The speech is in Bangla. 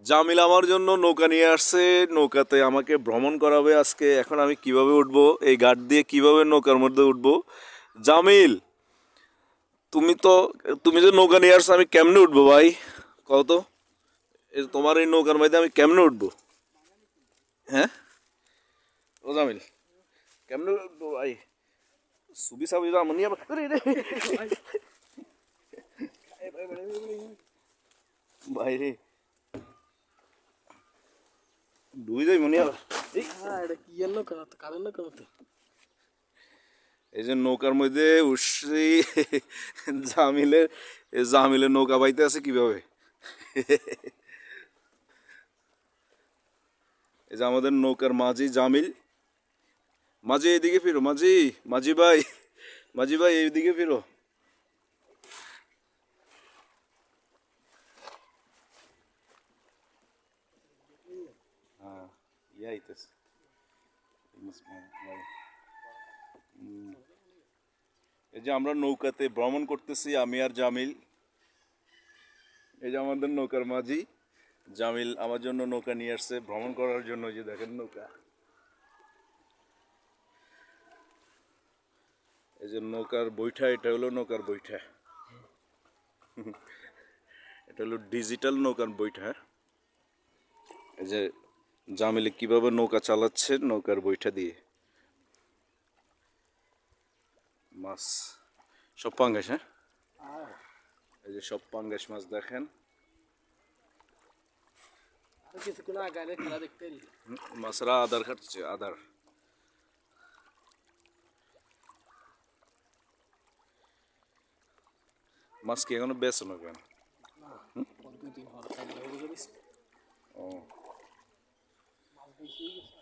জামিল আমার জন্য নৌকা নিয়ে আসছে। নৌকাতে আমাকে ভ্রমণ করাবে আজকে। এখন আমি কিভাবে উঠবো, এই ঘাট দিয়ে কিভাবে নৌকার মধ্যে উঠবো? জামিল, তুমি তো তুমি যে নৌকা নিয়ে আসছো, আমি কেমনে উঠবো ভাই? কও তো, তোমার এই নৌকার মধ্যে আমি কেমনে উঠবো? হ্যাঁ, ও জামিল, কেমনে উঠবো ভাই? সুবি সাবি জামনি আবার আরে রে ভাই রে, ডুবে যাই মনে আবার। এটা কি এর নৌকা না তো কারেন্ট নৌকা না তো। এই যে নৌকার মধ্যে উঠছি, জামিলের জামিলের নৌকা বাইতে আছে কিভাবে? এই যে আমাদের নৌকার মাঝি জামিল। মাঝি এইদিকে ফিরো, মাঝি, মাঝি ভাই, মাঝি ভাই এইদিকে ফিরো। হ্যাঁ, ইয়া আইতেছে। এই যে আমরা নৌকাতে ভ্রমণ করতেছি, আমি আর জামিল। এই যে আমাদের নৌকার মাঝি জামিল আমার জন্য নৌকা নিয়ে আসছে ভ্রমণ করার জন্য। এই যে দেখেন নৌকা, এই যে নৌকার বৈঠা, এটা হলো নৌকার বৈঠা। এটা হলো ডিজিটাল নৌকার বৈঠা। এই যে জামিলে কিভাবে নৌকা চালাচ্ছে নৌকার বৈঠা দিয়ে। মাছ সব পাঙ্গাস, হ্যাঁ, এই যে সব পাঙ্গাস মাছ দেখেন। আর কিছুক্ষণ আগে খেলা দেখতে এলি। মাছরা আদার খাচ্ছে, আদার। মাছ কি এখনো বেছো না কেন? দুই দিন হল খাইলে হয়ে যাবে। ও, মাছ বেশি হয়ে গেছে।